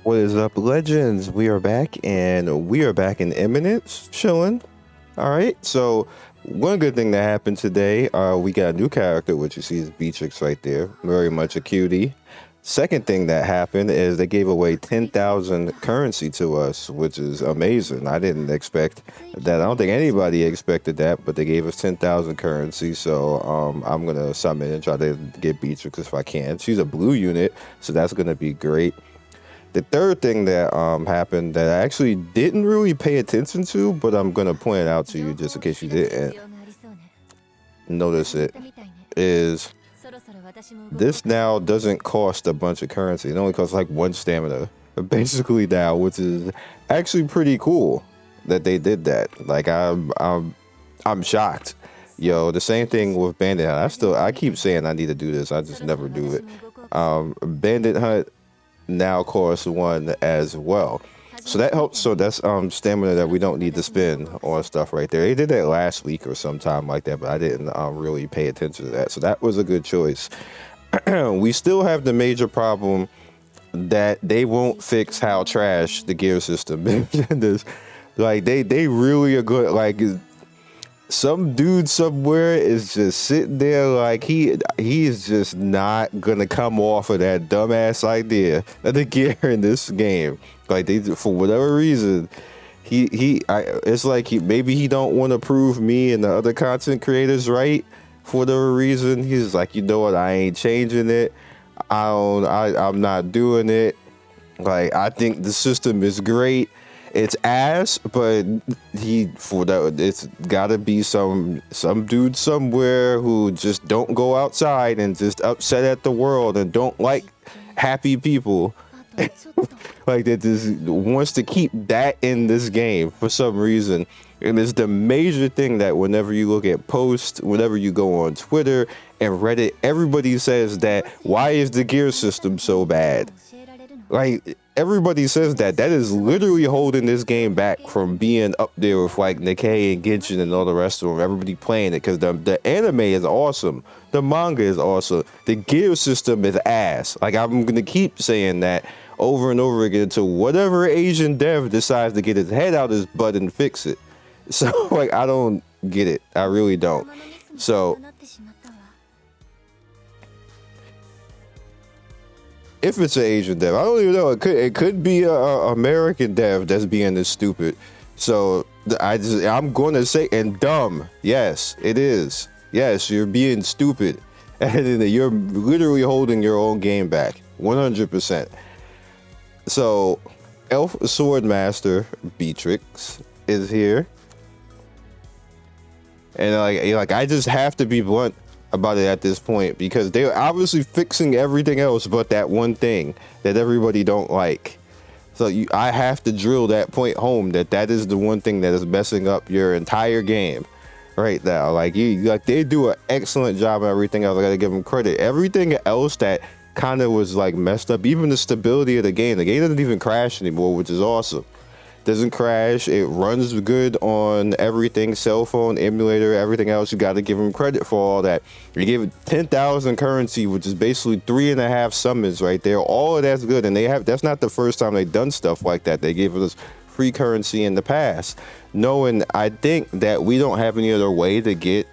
What is up, legends? We are back, and we are back in Eminence, chilling. All right. So, one good thing that happened today, we got a new character, which you see is Beatrix right there, very much a cutie. Second thing that happened is they gave away 10,000 currency to us, which is amazing. I didn't expect that. I don't think anybody expected that, but they gave us 10,000 currency. So I'm gonna summon and try to get Beatrix if I can. She's a blue unit, so that's gonna be great. The third thing that happened that I actually didn't really pay attention to, but I'm gonna point it out to you just in case you didn't notice it, is this now doesn't cost a bunch of currency. It only costs like 1 stamina, basically now, which is actually pretty cool that they did that. Like I'm shocked. Yo, the same thing with Bandit Hunt. I keep saying I need to do this. I just never do it. Bandit Hunt now costs 1 as well, so that helps. So that's stamina that we don't need to spend on stuff right there. They did that last week or sometime like that, but I didn't really pay attention to that, so that was a good choice. We still have the major problem that they won't fix how trash the gear system is. Like they really are good. Like some dude somewhere is just sitting there like he is just not gonna come off of that dumbass idea of the gear in this game. Like they, for whatever reason, it's like maybe he don't want to prove me and the other content creators right. For whatever reason, he's like, you know what, I ain't changing it. I'm not doing it. Like, I think the system is great. It's ass, but it's gotta be some dude somewhere who just don't go outside and just upset at the world and don't like happy people. Like that just wants to keep that in this game for some reason. And it's the major thing that whenever you look at posts, whenever you go on Twitter and Reddit, everybody says that, why is the gear system so bad? Like, everybody says that is literally holding this game back from being up there with like Nikkei and Genshin and all the rest of them. Everybody playing it because the anime is awesome, the manga is awesome, the gear system is ass. Like, I'm gonna keep saying that over and over again until whatever Asian dev decides to get his head out his butt and fix it. So like, I don't get it. I really don't. So if it's an Asian dev, I don't even know. It could be a American dev that's being this stupid. So I'm going to say, and dumb. Yes, it is. Yes, you're being stupid, and you're literally holding your own game back, 100%. So, Elf Sword Master Beatrix is here, and like I just have to be blunt about it at this point, because they're obviously fixing everything else but that one thing that everybody don't like. So I have to drill that point home, that is the one thing that is messing up your entire game right now. Like they do an excellent job of everything else. I gotta give them credit. Everything else that kind of was like messed up, even the stability of the game doesn't even crash anymore, which is awesome. Doesn't crash. It runs good on everything, cell phone, emulator, everything else. You got to give them credit for all that. You gave it 10,000 currency, which is basically 3.5 summons right there. All of that's good, and that's not the first time they've done stuff like that. They gave us free currency in the past, knowing I think that we don't have any other way to get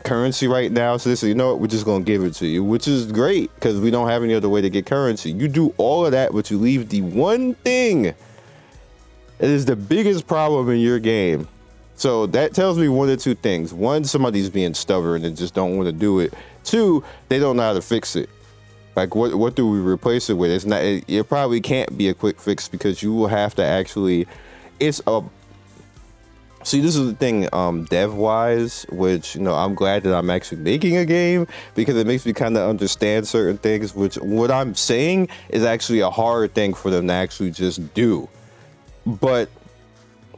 currency right now. So they say, you know what, we're just gonna give it to you, which is great because we don't have any other way to get currency. You do all of that, but you leave the one thing. It is the biggest problem in your game. So that tells me one of 2 things. 1, somebody's being stubborn and just don't want to do it. 2, they don't know how to fix it. Like, what do we replace it with? It probably can't be a quick fix, because you will have to actually, see, this is the thing, dev wise, which, you know, I'm glad that I'm actually making a game, because it makes me kind of understand certain things, which what I'm saying is actually a hard thing for them to actually just do. But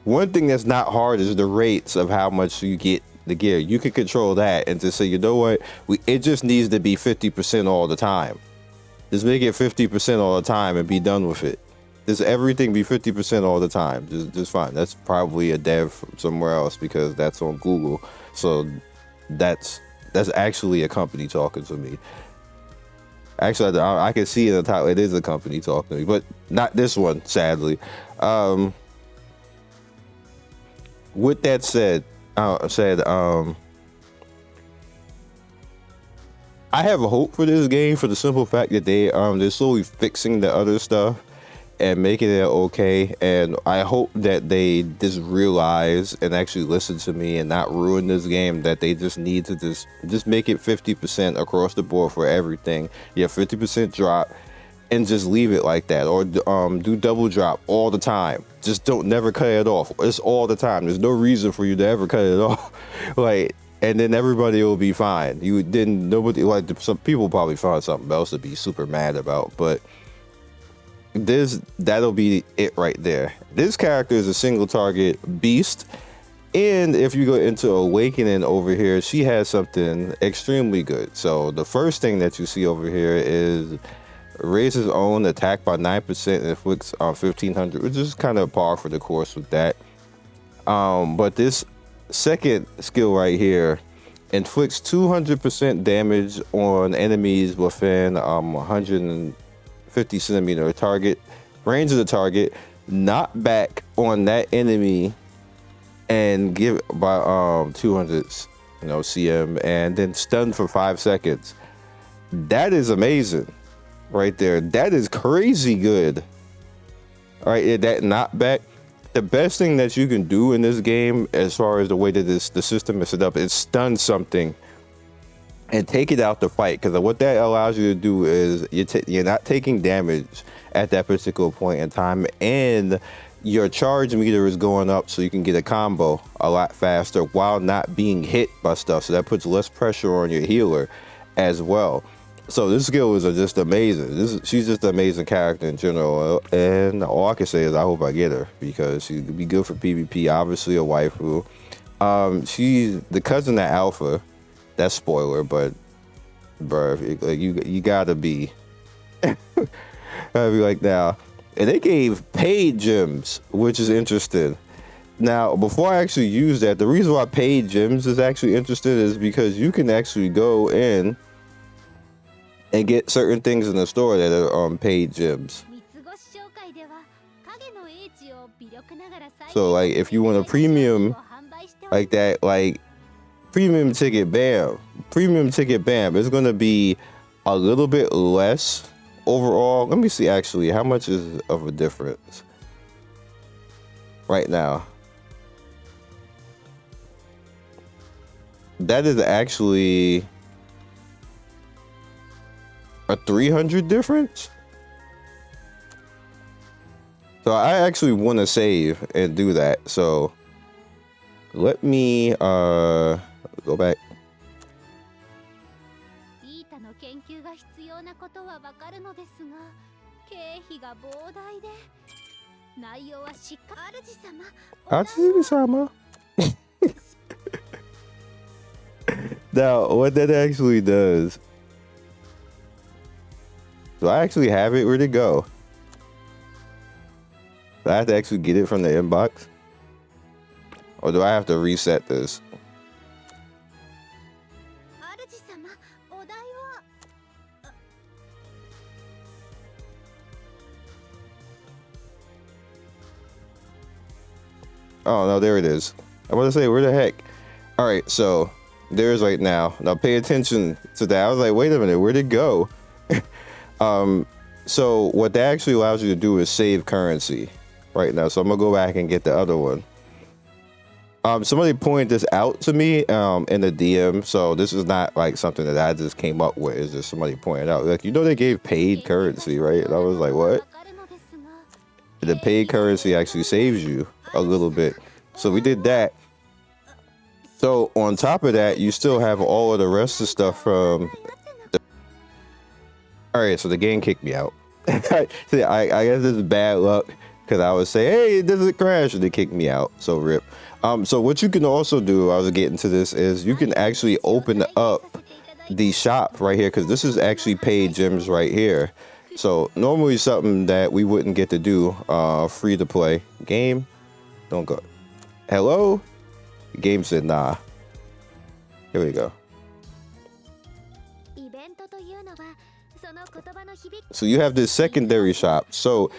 one thing that's not hard is the rates of how much you get the gear. You can control that and just say, you know what, it just needs to be 50% all the time. Just make it 50% all the time and be done with it. Just everything be 50% all the time. Just fine. That's probably a dev from somewhere else, because that's on Google. So that's actually a company talking to me. Actually, I can see in the title it is a company talking to me, but not this one, sadly. With that said, I have a hope for this game for the simple fact that they're slowly fixing the other stuff and making it okay. And I hope that they just realize and actually listen to me and not ruin this game. That they just need to just make it 50% across the board for everything. Yeah, 50% drop, and just leave it like that, or do double drop all the time. Just don't never cut it off. It's all the time. There's no reason for you to ever cut it off. Like, and then everybody will be fine. Nobody, like, some people probably find something else to be super mad about, but that'll be it right there. This character is a single target beast, and if you go into Awakening over here, she has something extremely good. So the first thing that you see over here is raises own attack by 9% and inflicts 1500, which is kind of par for the course with that. But this second skill right here inflicts 200% damage on enemies within 150 centimeter target range of the target, knock back on that enemy and give by 200 cm, and then stun for 5 seconds. That is amazing right there. That is crazy good. All right, that knockback. The best thing that you can do in this game, as far as the way that the system is set up, is stun something and take it out the fight. Because what that allows you to do is you're not taking damage at that particular point in time, and your charge meter is going up, so you can get a combo a lot faster while not being hit by stuff. So that puts less pressure on your healer as well. So this skill is just amazing. She's just an amazing character in general, and all I can say is I hope I get her, because she could be good for PvP. Obviously a waifu. She's the cousin of Alpha. That's spoiler, but bro, you gotta be, like now. And they gave paid gems, which is interesting. Now, before I actually use that, the reason why paid gems is actually interesting is because you can actually go in and get certain things in the store that are paid gems. So like if you want a premium like that, like premium ticket, bam, it's going to be a little bit less overall. Let me see actually how much is of a difference right now. That is actually a 300 difference. So I actually want to save and do that. So let me go back. Atsumi-sama. Now, what that actually does. Do I actually have it? Where'd it go? Do I have to actually get it from the inbox? Or do I have to reset this? Oh, no, there it is. I want to say, where the heck? All right, so there's right now. Now pay attention to that. I was like, wait a minute, where'd it go? So what that actually allows you to do is save currency right now. So I'm gonna go back and get the other one. Somebody pointed this out to me in the DM. So this is not like something that I just came up with. It's just somebody pointed out, like, they gave paid currency, right? And I was like, what? The paid currency actually saves you a little bit. So we did that. So on top of that, you still have all of the rest of the stuff from all right, so the game kicked me out. See, I guess this is bad luck, because I would say, hey, it doesn't crash, and they kicked me out. So rip. So what you can also do, I was getting to this, is you can actually open up the shop right here, because this is actually paid gems right here. So normally something that we wouldn't get to do, free to play. Game, don't go. Hello? The game said nah. Here we go. So you have this secondary shop. So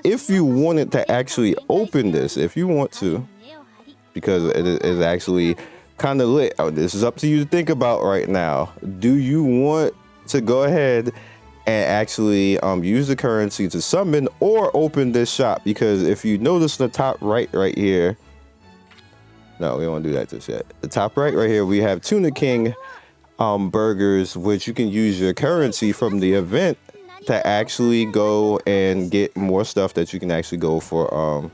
if you wanted to actually open this, if you want to, because it is actually kind of lit. This is up to you to think about right now. Do you want to go ahead and actually use the currency to summon or open this shop? Because if you notice the top right here, no, we don't want to do that just yet. The top right here, we have Tuna King burgers, which you can use your currency from the event to actually go and get more stuff that you can actually go for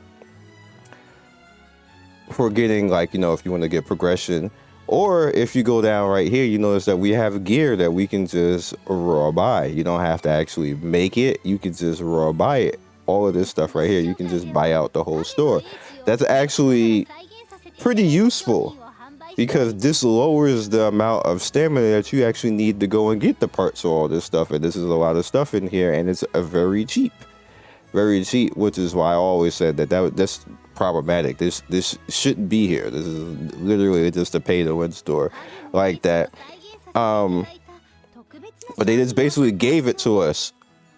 getting, like, you know, if you want to get progression. Or if you go down right here, you notice that we have gear that we can just raw buy. You don't have to actually make it. You can just raw buy it. All of this stuff right here, you can just buy out the whole store. That's actually pretty useful, because this lowers the amount of stamina that you actually need to go and get the parts for all this stuff. And this is a lot of stuff in here, and it's very cheap, which is why I always said that's problematic. This shouldn't be here. This is literally just a pay to win store like that. But they just basically gave it to us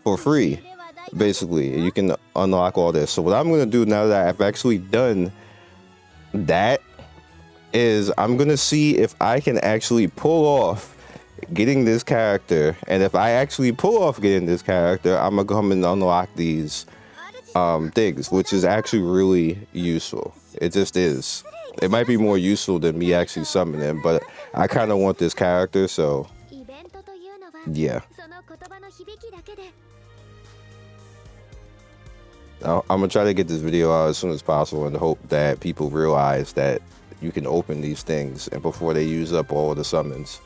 for free, basically. You can unlock all this. So what I'm going to do now that I've actually done that is I'm going to see if I can actually pull off getting this character. And if I actually pull off getting this character, I'm going to come and unlock these things, which is actually really useful. It just is. It might be more useful than me actually summoning, but I kind of want this character, so yeah. I'm gonna try to get this video out as soon as possible and hope that people realize that you can open these things and before they use up all of the summons.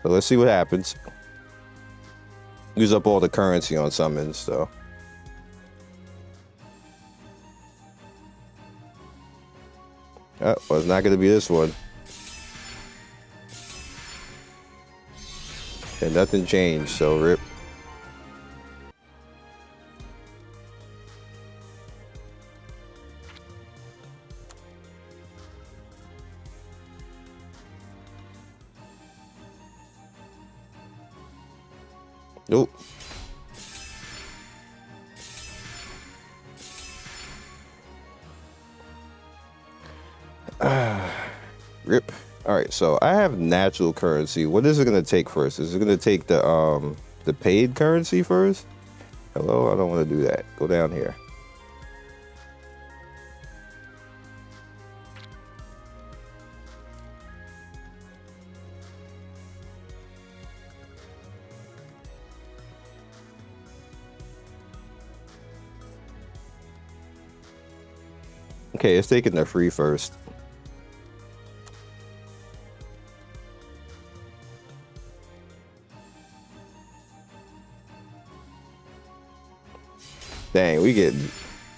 So let's see what happens. Use up all the currency on summons, so. Oh, well, it's not gonna be this one. And nothing changed, so rip. Nope. Rip. All right, so I have natural currency. What is it gonna take first? Is it gonna take the paid currency first? Hello, I don't want to do that. Go down here. Okay, it's taking the free first. Dang, we get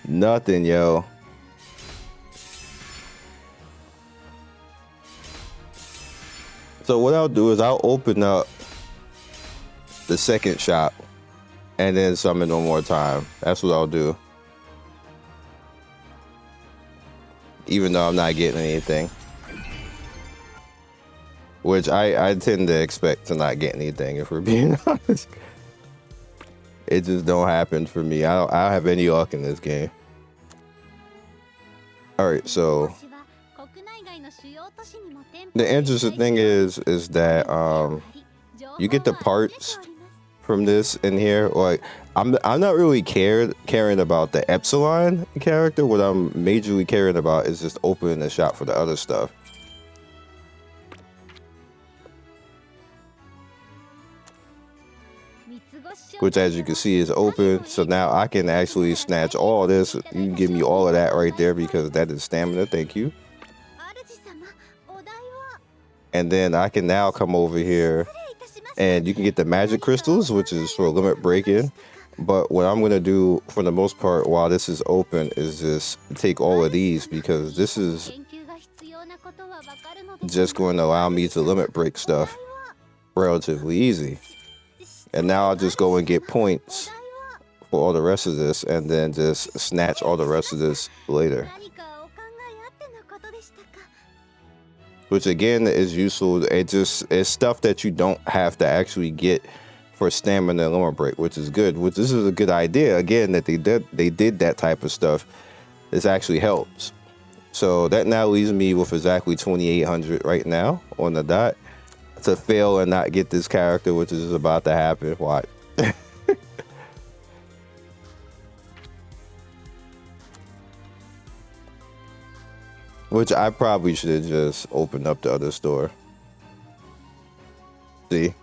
nothing, yo. So what I'll do is I'll open up the second shop and then summon one more time. That's what I'll do. Even though I'm not getting anything. Which I tend to expect to not get anything, if we're being honest. It just don't happen for me. I don't have any luck in this game. Alright, so the interesting thing is that you get the parts from this in here. Like I'm not really caring about the Epsilon character. What I'm majorly caring about is just opening the shop for the other stuff. Which, as you can see, is open. So now I can actually snatch all this. You can give me all of that right there because that is stamina. Thank you. And then I can now come over here and you can get the magic crystals, which is for limit break-in. But what I'm going to do for the most part while this is open is just take all of these, because this is just going to allow me to limit break stuff relatively easy. And now I'll just go and get points for all the rest of this and then just snatch all the rest of this later. Which again is useful. It's stuff that you don't have to actually get for stamina and armor break, which is good. Which this is a good idea again that they did that type of stuff. This actually helps. So that now leaves me with exactly 2,800 right now on the dot to fail and not get this character, which is about to happen. Watch. Which I probably should have just opened up the other store. See?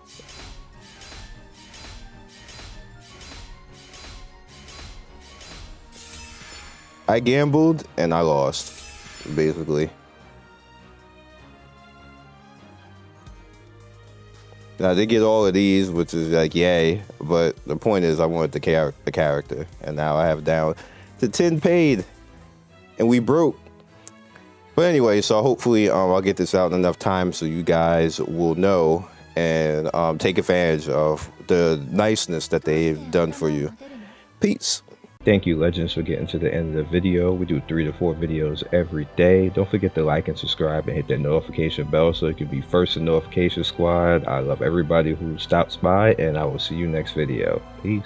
I gambled and I lost, basically. Now, I did get all of these, which is like, yay. But the point is, I wanted the character. And now I have down to 10 paid. And we broke. But anyway, so hopefully I'll get this out in enough time so you guys will know and take advantage of the niceness that they've done for you. Peace. Thank you, Legends, for getting to the end of the video. We do 3 to 4 videos every day. Don't forget to like and subscribe and hit that notification bell so you can be first in notification squad. I love everybody who stops by, and I will see you next video. Peace.